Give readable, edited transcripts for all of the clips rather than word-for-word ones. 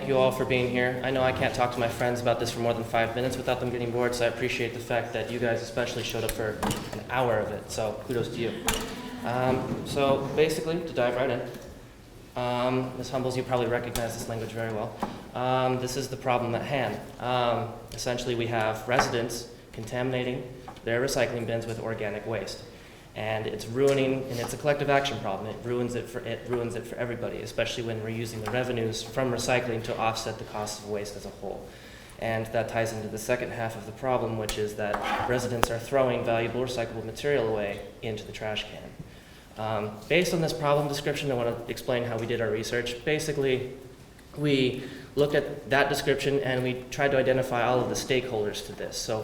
thank you all for being here. I know I can't talk to my friends about this for more than 5 minutes without them getting bored, so I appreciate the fact that you guys especially showed up for an hour of it, so kudos to you. So basically, to dive right in, Ms. Humbles, you probably recognize this language very well. This is the problem at hand. Essentially, we have residents contaminating their recycling bins with organic waste. And it's ruining, and it's a collective action problem. It ruins it for everybody, especially when we're using the revenues from recycling to offset the cost of waste as a whole. And that ties into the second half of the problem, which is that residents are throwing valuable recyclable material away into the trash can. Based on this problem description, I want to explain how we did our research. Basically, we looked at that description and we tried to identify all of the stakeholders to this. So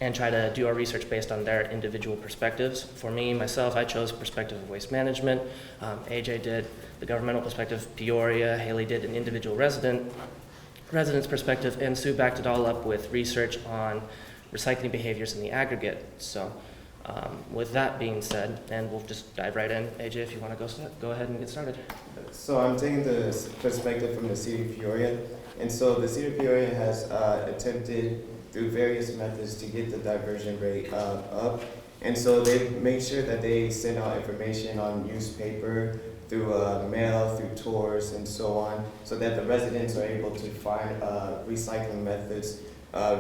and try to do our research based on their individual perspectives. For me, myself, I chose perspective of waste management. AJ did the governmental perspective, Peoria, Haley did an individual resident's perspective, and Sue backed it all up with research on recycling behaviors in the aggregate. So with that being said, and we'll just dive right in. AJ, if you want to go ahead and get started. So I'm taking the perspective from the City of Peoria. And so the City of Peoria has attempted through various methods to get the diversion rate up. And so they make sure that they send out information on newspaper, through mail, through tours, and so on, so that the residents are able to find recycling methods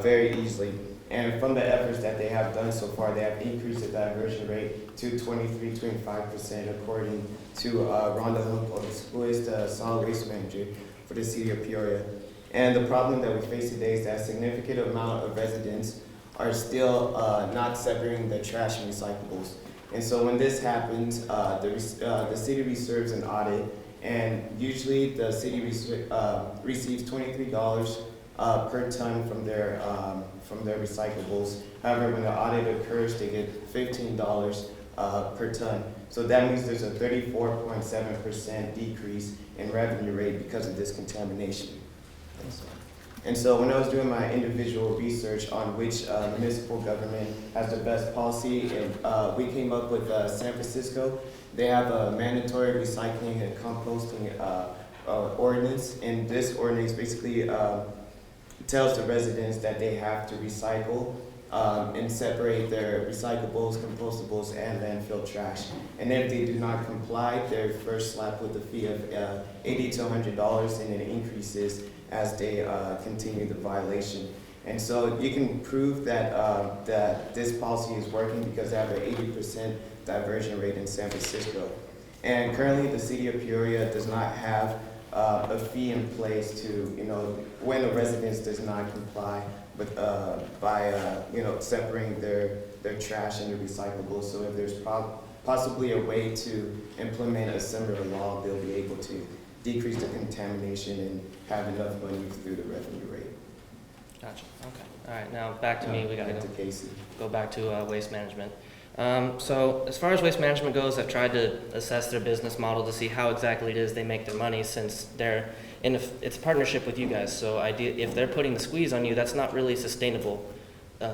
very easily. And from the efforts that they have done so far, they have increased the diversion rate to 23-25%, according to Rhonda Humpos, who is the solid waste manager for the City of Peoria. And the problem that we face today is that a significant amount of residents are still not separating the trash and recyclables. And so when this happens, the city receives an audit, and usually the city receives $23 per ton from their recyclables. However, when the audit occurs, they get $15 per ton. So that means there's a 34.7% decrease in revenue rate because of this contamination. And so when I was doing my individual research on which municipal government has the best policy, and we came up with San Francisco. They have a mandatory recycling and composting ordinance, and this ordinance basically tells the residents that they have to recycle and separate their recyclables, compostables, and landfill trash. And if they do not comply, they're first slapped with a fee of $80 to $100, and it increases as they continue the violation. And so you can prove that that this policy is working because they have an 80% diversion rate in San Francisco. And currently the City of Peoria does not have a fee in place to, when a resident does not comply with by separating their trash and their recyclables. So if there's possibly a way to implement a similar law, they'll be able to decrease the contamination and have enough money through the revenue rate. Gotcha. Okay. All right. Now back to me. We got to go back to waste management. So as far as waste management goes, I've tried to assess their business model to see how exactly it is they make their money, since they're it's a partnership with you guys. So if they're putting the squeeze on you, that's not really a sustainable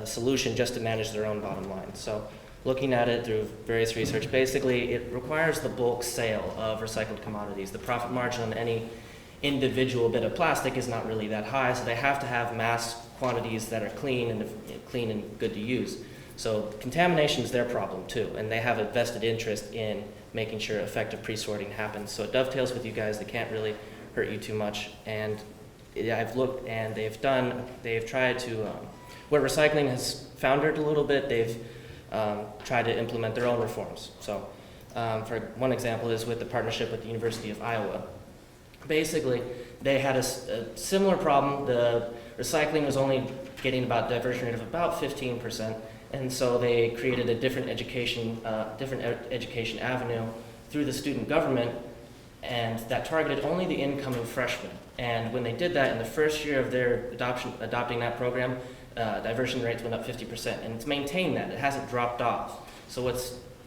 solution just to manage their own bottom line. So looking at it through various research, basically it requires the bulk sale of recycled commodities. The profit margin on any individual bit of plastic is not really that high, so they have to have mass quantities that are clean and good to use. So contamination is their problem too, and they have a vested interest in making sure effective pre-sorting happens. So it dovetails with you guys. They can't really hurt you too much. And I've looked, and they've tried to, where recycling has foundered a little bit, they've tried to implement their own reforms. So for one example is with the partnership with the University of Iowa. Basically, they had a similar problem. The recycling was only getting about diversion rate of about 15%, and so they created a different education avenue through the student government, and that targeted only the incoming freshmen. And when they did that in the first year of their adopting that program, diversion rates went up 50%, and it's maintained that. It hasn't dropped off. So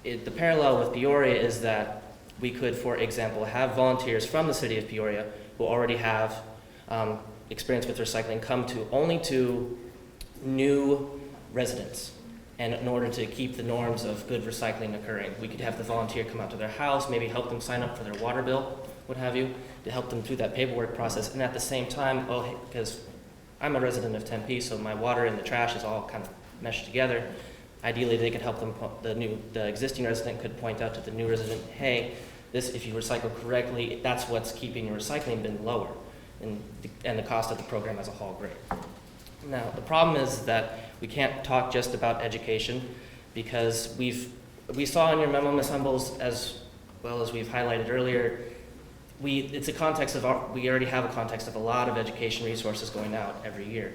the parallel with Peoria is that we could, for example, have volunteers from the City of Peoria who already have experience with recycling come only to new residents. And in order to keep the norms of good recycling occurring, we could have the volunteer come out to their house, maybe help them sign up for their water bill, what have you, to help them through that paperwork process. And at the same time, because I'm a resident of Tempe, so my water and the trash is all kind of meshed together. Ideally, they could help them. The existing resident could point out to the new resident, hey, this, if you recycle correctly, that's what's keeping your recycling bin lower, and the cost of the program as a whole great. Now, the problem is that we can't talk just about education, because we saw in your memo, Ms. Humbles, as well as we've highlighted earlier, it's a context of we already have a context of a lot of education resources going out every year.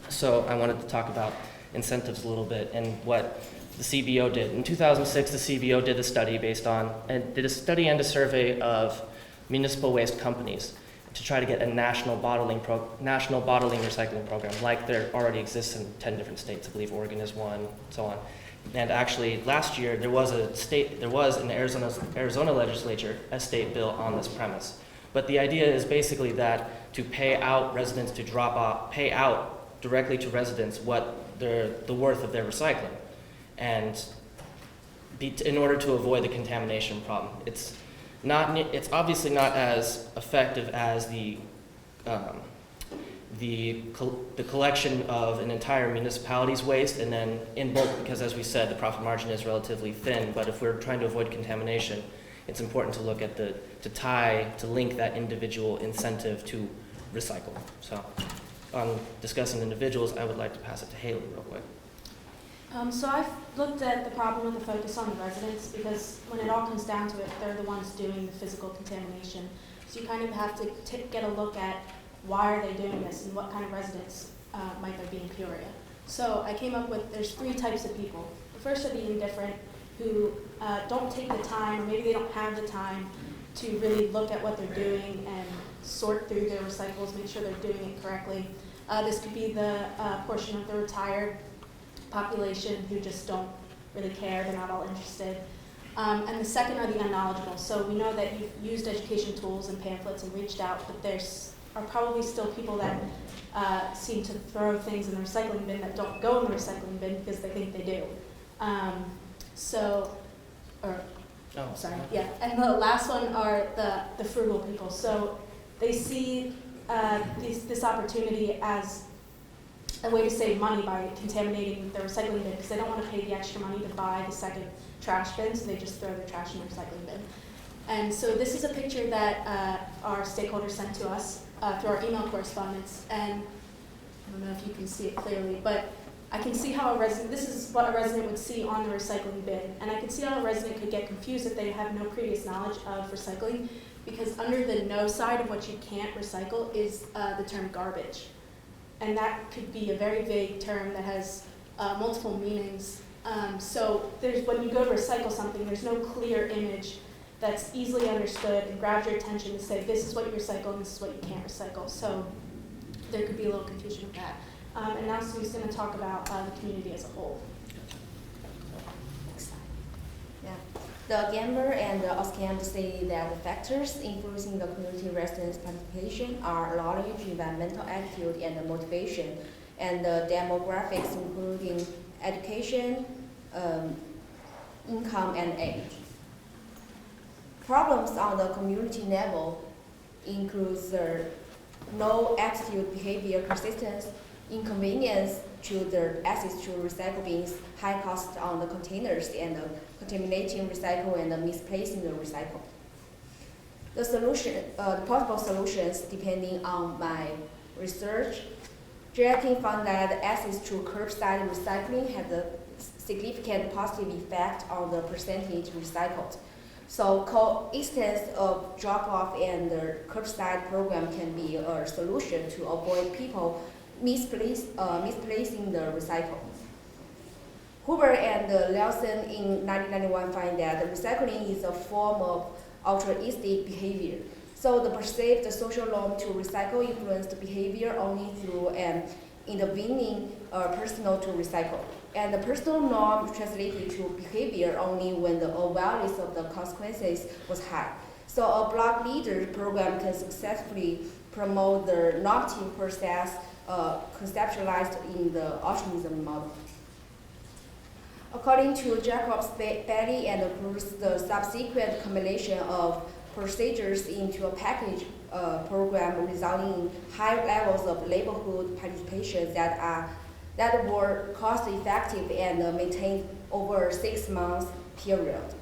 So I wanted to talk about incentives a little bit and what the CBO did. In 2006, the CBO did a study did a study and a survey of municipal waste companies to try to get a national bottling recycling program, like there already exists in 10 different states. I believe Oregon is one, and so on. And actually, last year there was in Arizona legislature a state bill on this premise. But the idea is basically that to pay out residents pay out directly to residents what the worth of their recycling, and in order to avoid the contamination problem. It's obviously not as effective as the collection of an entire municipality's waste and then in bulk, because as we said, the profit margin is relatively thin. But if we're trying to avoid contamination, it's important to look at to link that individual incentive to recycle. So on discussing individuals, I would like to pass it to Haley real quick. So I've looked at the problem with the focus on the residents, because when it all comes down to it, they're the ones doing the physical contamination. So you kind of have to get a look at why are they doing this and what kind of residents might there be in Peoria. So I came up with, there's 3 types of people. The first are the indifferent, who don't take the time, or maybe they don't have the time to really look at what they're doing and sort through their recyclables, make sure they're doing it correctly. This could be the portion of the retired population who just don't really care, they're not all interested. And the second are the unknowledgeable. So we know that you've used education tools and pamphlets and reached out, but there's are probably still people that seem to throw things in the recycling bin that don't go in the recycling bin because they think they do. And the last one are the frugal people. So they see this opportunity as a way to save money by contaminating the recycling bin, because they don't want to pay the extra money to buy the second trash bin, so they just throw their trash in the recycling bin. And so this is a picture that our stakeholders sent to us through our email correspondence, and I don't know if you can see it clearly, but I can see how this is what a resident would see on the recycling bin, and I can see how a resident could get confused if they have no previous knowledge of recycling, because under the no side of what you can't recycle is the term garbage. And that could be a very vague term that has multiple meanings. So when you go to recycle something, there's no clear image that's easily understood and grabs your attention to say, this is what you recycle and this is what you can't recycle. So there could be a little confusion with that. And now Sue's going to talk about the community as a whole. Next slide. Yeah. The Gamber and the OSCAM say that the factors influencing the community residents' participation are knowledge, environmental attitude, and the motivation, and the demographics including education, income, and age. Problems on the community level includes no attitude, behavior, persistence, inconvenience to the access to recycle bins, high cost on the containers, and contaminating recycle and misplacing the recycle. The possible solutions, depending on my research, Jackie found that access to curbside recycling has a significant positive effect on the percentage recycled. So coexistence of drop-off and the curbside program can be a solution to avoid people misplacing the recycle. Hoover and Nelson in 1991 find that recycling is a form of altruistic behavior. So the perceived social norm to recycle influenced behavior only through an intervening personal to recycle. And the personal norm translated to behavior only when the awareness of the consequences was high. So a block leader program can successfully promote the normative process conceptualized in the altruism model. According to Jacobs, Bailey, and Cruz, the subsequent combination of procedures into a package program, resulting in high levels of neighborhood participation that were cost effective and maintained over a 6 month period.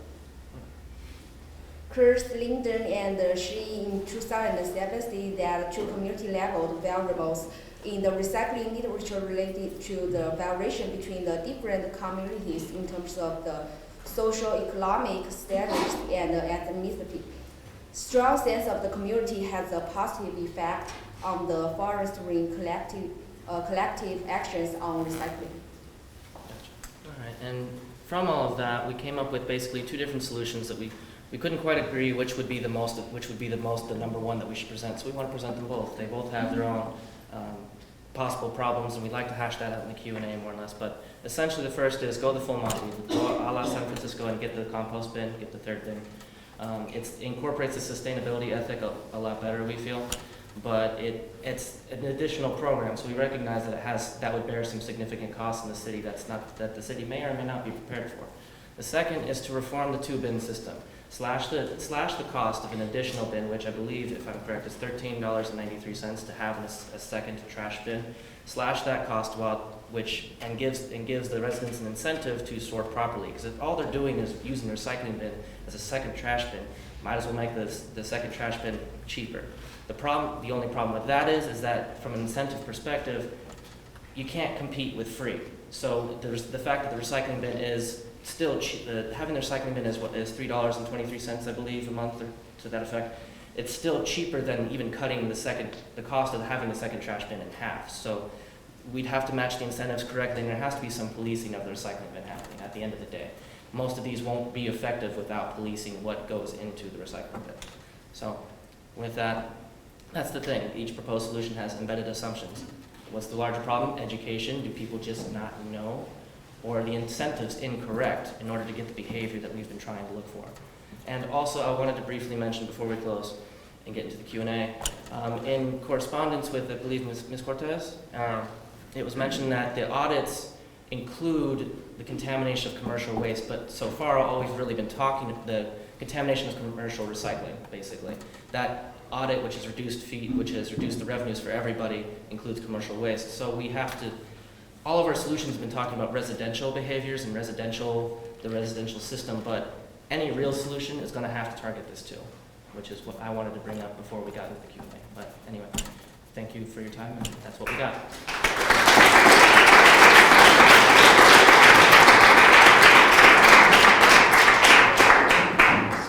Kurz, Linden, and Shi in 2007 stated that two community-level variables in the recycling literature related to the variation between the different communities in terms of the social, economic status, and ethnicity. Strong sense of the community has a positive effect on the fostering collective actions on recycling. All right, and from all of that, we came up with basically two different solutions that we couldn't quite agree which would be the number one that we should present. So we want to present them both. They both have their own possible problems, and we'd like to hash that out in the Q&A more or less. But essentially, the first is go the full Monty, go a la San Francisco and get the compost bin, get the third bin. It incorporates the sustainability ethic a lot better, we feel, but it's an additional program, so we recognize that that would bear some significant costs in the city that the city may or may not be prepared for. The second is to reform the two-bin system. Slash the cost of an additional bin, which I believe, if I'm correct, is $13.93 to have a second trash bin. Slash that cost and gives the residents an incentive to sort properly. Because if all they're doing is using the recycling bin as a second trash bin, might as well make the second trash bin cheaper. The only problem with that is that from an incentive perspective, you can't compete with free. So there's the fact that the recycling bin is still cheap. Having the recycling bin is $3.23, I believe, a month or to that effect. It's still cheaper than even cutting the cost of having the second trash bin in half. So we'd have to match the incentives correctly, and there has to be some policing of the recycling bin happening at the end of the day. Most of these won't be effective without policing what goes into the recycling bin. So with that, that's the thing. Each proposed solution has embedded assumptions. What's the larger problem? Education. Do people just not know? Or are the incentives incorrect in order to get the behavior that we've been trying to look for? And also, I wanted to briefly mention before we close and get into the Q&A, in correspondence with, I believe, Ms. Cortez, it was mentioned that the audits include the contamination of commercial waste, but so far all we've really been talking, the contamination of commercial recycling, basically. That audit, which has reduced the revenues for everybody, includes commercial waste. So we have to, all of our solutions have been talking about residential behaviors and the residential system, but any real solution is going to have to target this too, which is what I wanted to bring up before we got into the Q&A. But anyway, thank you for your time, and that's what we got.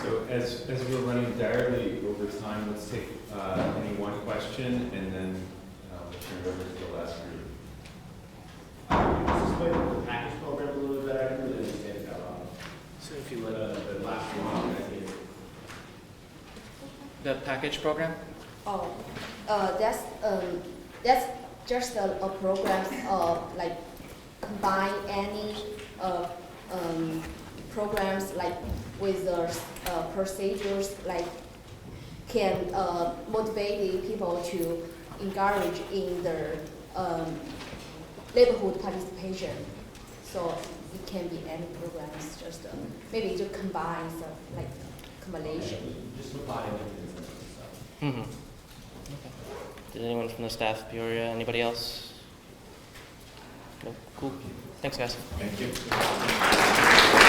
So as we're running direly over time, let's take any one question, and then we'll turn it over to the last group. Let's explain the package program a little bit better. I didn't really understand that. So if you would, The last one I did. the package program? Oh, that's just a program like combine any programs like with the procedures like can motivate the people to engage in their neighborhood participation. So it can be any programs, just maybe to combine some like combination. Just applying it and stuff. Mm-hmm. Okay. Did anyone from the staff of Peoria, anybody else? No? Cool. Thanks, guys. Thank you.